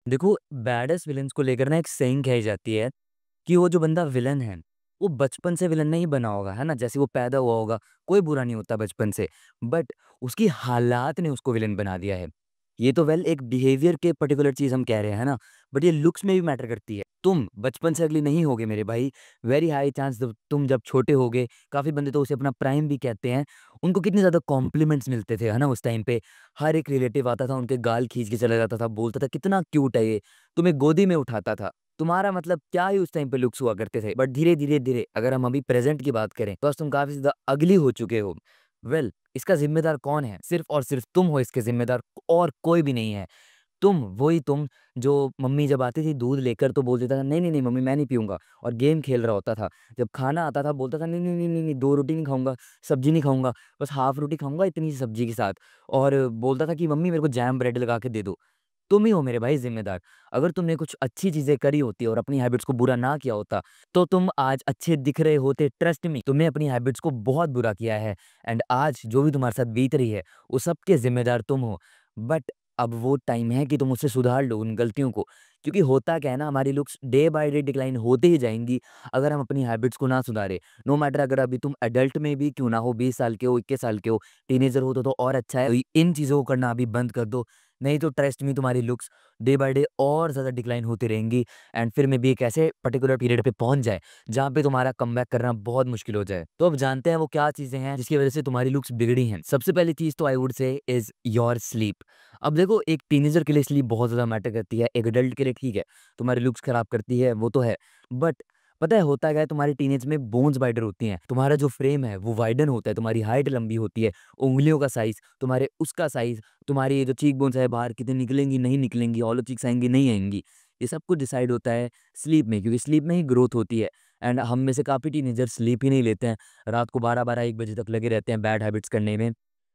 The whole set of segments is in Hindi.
देखो, बैडेस्ट विलेन्स को लेकर ना एक सेइंग कही जाती है कि वो जो बंदा विलन है, वो बचपन से विलन नहीं बना होगा, है ना? जैसे वो पैदा हुआ होगा, कोई बुरा नहीं होता बचपन से, बट उसकी हालात ने उसको विलन बना दिया है। ये तो वेल एक बिहेवियर के पर्टिकुलर चीज़ हम कह रहे हैं, है ना? बट ये लुक्स में भी मैटर करती है। तुम बचपन से अगली नहीं होगे मेरे भाई, वेरी हाई चांस द तुम जब छोटे होगे, काफ़ी बंदे तो उसे अपना प्राइम भी कहते हैं, उनको कितने ज़्यादा कॉम्प्लीमेंट्स मिलते थे, है ना? उस टाइम पे हर एक रिलेटिव आता था, उनके गाल खींच के चला जाता था, बोलता था, "कितना क्यूट है ये।" तुम्हें गोदी में उठाता था। तुम्हारा मतलब क्या ही उस टाइम पे लुक्स हुआ करते थे। बट धीरे-धीरे अगर हम अभी प्रेज़ेंट की बात करें, तो आज तुम काफ़ी ज़्यादा अगली हो चुके हो। वेल इसका ज़िम्मेदार कौन है? सिर्फ़ और सिर्फ़ तुम हो इसके ज़िम्मेदार और कोई भी नहीं है। तुम, वही तुम जो मम्मी जब आती थी दूध लेकर तो बोल देता था, "नहीं, नहीं, नहीं मम्मी मैं नहीं पीऊँगा" और गेम खेल रहा होता था। जब खाना आता था बोलता था, "नहीं, नहीं, नहीं, नहीं, नहीं 2 रोटी नहीं खाऊँगा, सब्ज़ी नहीं खाऊँगा, बस हाफ़ रोटी खाऊँगा इतनी सी सब्ज़ी के साथ" और बोलता था कि, "मम्मी मेरे को जैम ब्रेड लगा के दे दो।" तुम ही हो मेरे भाई ज़िम्मेदार। अगर तुमने कुछ अच्छी चीज़ें करी होती और अपनी हैबिट्स को बुरा ना किया होता, तो तुम आज अच्छे दिख रहे होते। ट्रस्ट मी, तुमने अपनी हैबिट्स को बहुत बुरा किया है एंड आज जो भी तुम्हारे साथ बीत रही है, उस सब के ज़िम्मेदार तुम हो। बट अब वो टाइम है कि तुम उससे सुधार लो उन गलतियों को। क्योंकि होता क्या है ना, हमारी looks day by day decline होती ही जाएँगी, अगर हम अपनी हैबिट्स को ना सुधारें। नो मैटर अगर अभी तुम एडल्ट में भी क्यों ना हो, 20 साल के हो, 21 साल के हो, टीनेजर हो तो और अच्छा है। इन चीज़ों को करना अभी बंद कर दो। नहीं तो ट्रस्ट मी तुम्हारी लुक्स डे बाय डे और ज़्यादा डिक्लाइन होती रहेंगी एंड फिर में भी एक ऐसे पर्टिकुलर पीरियड पे पहुँच जाए, जहाँ पे तुम्हारा कमबैक करना बहुत मुश्किल हो जाए। तो अब जानते हैं वो क्या चीज़ें हैं जिसकी वज़ह से तुम्हारी लुक्स बिगड़ी हैं। सबसे पहली चीज़ तो I would say is your sleep. अब देखो, एक टीनेजर के लिए स्लीप बहुत ज़्यादा मैटर करती है, एक एडल्ट के लिए ठीक है, तुम्हारी लुक्स खराब करती है वो तो है। बट पता है होता क्या है, तुम्हारी टीनेज में बोन्स वाइडर होती हैं, तुम्हारा जो फ्रेम है वो वाइडन होता है, तुम्हारी हाइट लंबी होती है, उँगलियों का साइज़, तुम्हारे उसका साइज़, तुम्हारी ये जो चीक बोन्स है बाहर कितनी निकलेंगी, नहीं निकलेंगी, हॉलो चीक्स आएँगी, नहीं आएँगी। ये सब कुछ डिसाइड होता है स्लीप में, क्योंकि स्लीप में ही ग्रोथ होती है एंड हम में से काफ़ी टीनेजर स्लीप ही नहीं लेते हैं। रात को 12-12 1 बजे तक लगे रहते हैं बैड हैबिट्स करने में।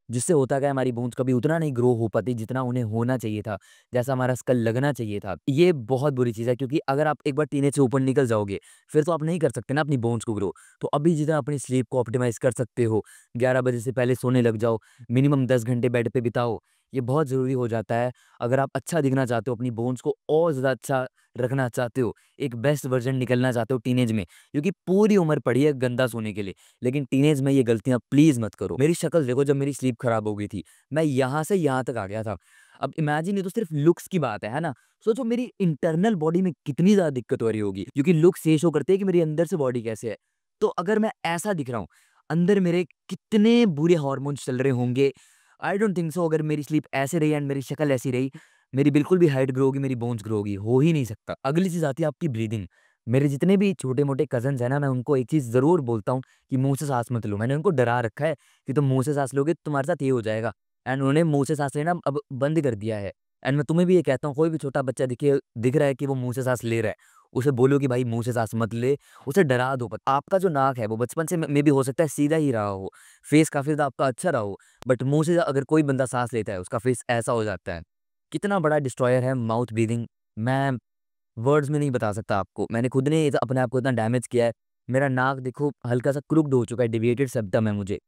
जिससे होता क्या है, हमारी बोन्स कभी उतना नहीं ग्रो हो पाती जितना उन्हें होना चाहिए था, जैसा हमारा स्कल लगना चाहिए था। ये बहुत बुरी चीज़ है, क्योंकि अगर आप एक बार टीनेज से ऊपर निकल जाओगे, फिर तो आप नहीं कर सकते ना अपनी बोन्स को ग्रो। तो अभी जितना अपनी स्लीप को ऑप्टिमाइज़ कर सकते हो, 11 बजे से पहले सोने लग जाओ, मिनिमम 10 घंटे बेड पे बिताओ, ये बहुत ज़रूरी हो जाता है। अगर आप अच्छा दिखना चाहते हो, अपनी बोन्स को और ज़्यादा अच्छा रखना चाहते हो, एक बेस्ट वर्ज़न निकलना चाहते हो टीनेज में, क्योंकि पूरी उम्र पड़ी है गंदा सोने के लिए। लेकिन टीनेज में ये गलतियाँ प्लीज़ मत करो। मेरी शक्ल देखो, जब मेरी स्लीप खराब हो गई थी, मैं यहाँ से यहाँ तक आ गया था। अब इमेजिन, ये तो सिर्फ़ लुक्स की बात है ना? सोचो मेरी इंटरनल बॉडी में कितनी ज़्यादा दिक्कत हो रही होगी, क्योंकि लुक्स ये शो करते हैं कि मेरी अंदर से बॉडी कैसे है। तो अगर मैं ऐसा दिख रहा हूँ, अंदर मेरे कितने बुरे हार्मोन्स चल रहे होंगे। आई डोंट थिंक सो, अगर मेरी स्लीप ऐसे रही एंड मेरी शक्ल ऐसी रही, मेरी बिल्कुल भी हाइट ग्रो होगी, मेरी बोन्स ग्रो होगी, हो ही नहीं सकता। अगली चीज़ आती है आपकी ब्रीथिंग। मेरे जितने भी छोटे-मोटे कज़िन्स हैं ना, मैं उनको एक चीज़ ज़रूर बोलता हूँ कि मुँह से साँस मत लो। मैंने उनको डरा रखा है कि तुम मुँह से साँस लोगे तो तुम्हारे साथ ये हो जाएगा एंड उन्होंने मुँह से साँस लेना अब बंद कर दिया है। एंड मैं तुम्हें भी ये कहता हूँ, कोई भी छोटा बच्चा दिख रहा है कि वो मुँह से साँस ले रहा है, उसे बोलो कि भाई मुँह से साँस मत ले, उसे डरा दो। आपका जो नाक है वो बचपन से मे बी हो सकता है सीधा ही रहा हो, फेस काफ़ी ज़्यादा आपका अच्छा रहा हो, बट मुँह से अगर कोई बंदा साँस लेता है, उसका फेस ऐसा हो जाता है। कितना बड़ा डिस्ट्रॉयर है माउथ ब्रीथिंग, मैं वर्ड्स में नहीं बता सकता आपको। मैंने खुद ने अपने आप को इतना डैमेज किया है। मेरा नाक देखो हल्का-सा क्रूक्ड हो चुका है, डेविएटेड सेप्टम है मुझे।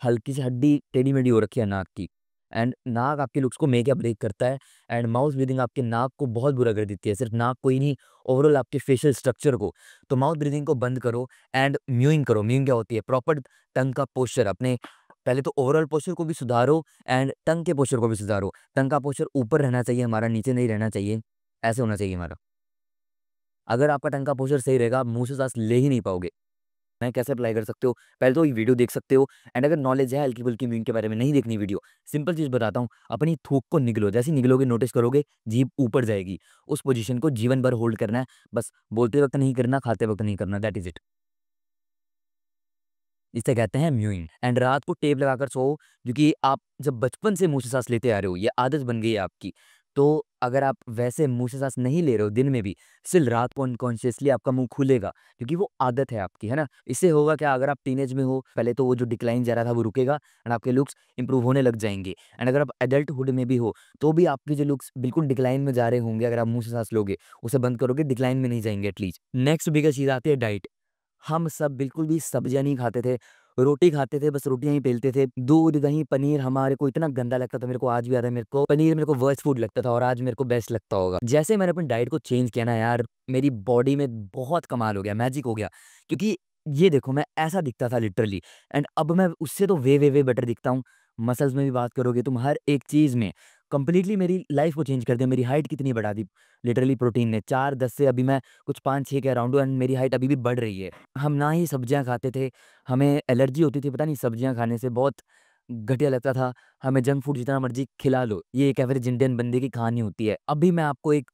हल्की सी हड्डी टेढ़ी-मेढ़ी हो रखी है नाक की एंड नाक आपके लुक्स को मेक या ब्रेक करता है एंड माउथ ब्रीथिंग आपके नाक को बहुत बुरा कर देती है। सिर्फ नाक को ही नहीं, ओवरऑल आपके फेशियल स्ट्रक्चर को। तो माउथ ब्रीथिंग को बंद करो एंड म्यूइंग करो। म्यूइंग क्या होती है? प्रॉपर टंग का पोस्चर अपने, पहले तो ओवरऑल पोस्चर को भी सुधारो एंड टंग के पोस्चर को भी सुधारो। टंग का पोस्चर ऊपर रहना चाहिए हमारा, नीचे नहीं रहना चाहिए। ऐसे होना चाहिए हमारा। अगर आपका टंग का पोस्चर सही रहेगा, आप मुँह से साँस ले ही नहीं पाओगे। मैं कैसे अप्लाई कर सकते हो? पहले तो ये वीडियो देख सकते हो एंड अगर नॉलेज है हल्की-फुल्की म्यूइंग के बारे में, नहीं देखनी वीडियो। सिंपल चीज़ बताता हूँ, अपनी थूक को निगलो, जैसे ही निगलोगे नोटिस करोगे जीभ ऊपर जाएगी। उस पोज़ीशन को जीवन भर होल्ड करना है, बस बोलते वक़्त नहीं करना, खाते वक़्त नहीं करना, दैट इज़ इट। इसे कहते हैं म्यूइंग एंड रात को टेप लगाकर सोओ, क्योंकि आप जब बचपन से मुँह से साँस लेते आ रहे हो, ये आदत बन गई है आपकी। तो अगर आप वैसे मुँह से साँस नहीं ले रहे हो दिन में भी, स्टिल रात को अनकॉन्शियसली आपका मुँह खुलेगा, क्योंकि वो आदत है आपकी, है ना? इससे होगा क्या, अगर आप टीनेज में हो, पहले तो वो जो डिक्लाइन जा रहा था वो रुकेगा एंड आपके लुक्स इंप्रूव होने लग जाएँगे एंड अगर आप एडल्टहुड में भी हो, तो भी आपके जो लुक्स बिल्कुल डिक्लाइन में जा रहे होंगे, अगर आप मुँह से साँस लोगे, उसे बंद करोगे, डिक्लाइन में नहीं जाएँगे एटलीस्ट। नेक्स्ट बिगेस्ट चीज़ आती है डाइट। हम सब बिल्कुल भी सब्जियाँ नहीं खाते थे। रोटी खाते थे, बस रोटियाँ ही पेलते थे। दूध, दही, पनीर हमारे को इतना गंदा लगता था, मेरे को आज भी याद है, मेरे को पनीर मेरे को वर्स्ट फूड लगता था और आज मेरे को बेस्ट लगता होगा। जैसे मैंने अपनी डाइट को चेंज किया ना यार, मेरी बॉडी में बहुत कमाल हो गया, मैजिक हो गया। क्योंकि ये देखो मैं ऐसा दिखता था लिटरली, एंड अब मैं उससे तो वे बेटर दिखता हूँ। मसल्स में भी बात करोगे तुम, हर एक चीज़ में कंप्लीटली मेरी लाइफ को चेंज कर दिया। मेरी हाइट कितनी बढ़ा दी लिटरली प्रोटीन ने, 4-10 से अभी मैं कुछ 5-6 के अराउंड हूँ, एंड मेरी हाइट अभी भी बढ़ रही है। हम ना ही सब्जियाँ खाते थे, हमें एलर्जी होती थी, पता नहीं सब्जियाँ खाने से बहुत घटिया लगता था। हमें जंक फूड जितना मर्ज़ी खिला लो, ये एक एवरेज इंडियन बंदे की कहानी होती है। अभी मैं आपको एक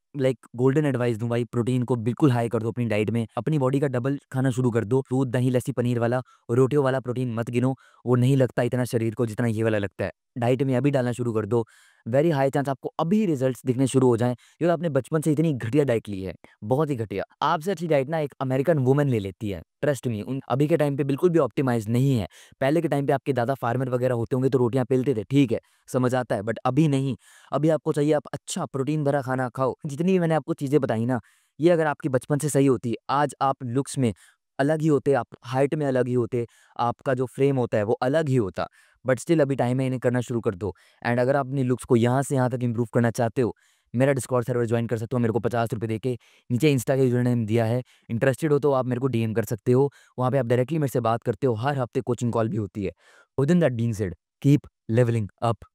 गोल्डन एडवाइस दूँ भाई, प्रोटीन को बिल्कुल हाई कर दो अपनी डाइट में। अपनी बॉडी का डबल खाना शुरू कर दो। दूध, दही, लस्सी, पनीर वाला, रोटियों वाला प्रोटीन मत गिनो, वो नहीं लगता इतना शरीर को जितना ये वाला लगता है। डाइट में अभी डालना शुरू कर दो, वेरी हाई चांस आपको अभी रिजल्ट्स दिखने शुरू हो जाएँ, क्योंकि आपने बचपन से इतनी घटिया डाइट ली है, बहुत ही घटिया। आपसे अच्छी डाइट ना एक अमेरिकन वुमन ले लेती है, ट्रस्ट मी। उन अभी के टाइम पे बिल्कुल भी ऑप्टिमाइज़ नहीं है। पहले के टाइम पे आपके दादा फार्मर वगैरह होते होंगे तो रोटियाँ पेलते थे, ठीक है, समझ आता है, बट अभी नहीं। अभी आपको चाहिए आप अच्छा प्रोटीन भरा खाना खाओ। जितनी भी मैंने आपको चीज़ें बताई ना, ये अगर आपकी बचपन से सही होती, आज आप लुक्स में अलग ही होते, आप हाइट में अलग ही होते, आपका जो फ्रेम होता है वो अलग ही होता। बट स्टिल अभी टाइम है, इन्हें करना शुरू कर दो। एंड अगर आप अपनी लुक्स को यहाँ से यहाँ तक इम्प्रूव करना चाहते हो, मेरा डिस्कॉर्ड सर्वर ज्वाइन कर सकते हो, मेरे को ₹50 देके। नीचे इंस्टा का यूज़र नेम दिया है, इंटरेस्टेड हो तो आप मेरे को डीएम कर सकते हो। वहाँ पे आप डायरेक्टली मेरे से बात करते हो, हर हफ्ते कोचिंग कॉल भी होती है। Within that being said, keep levelling up.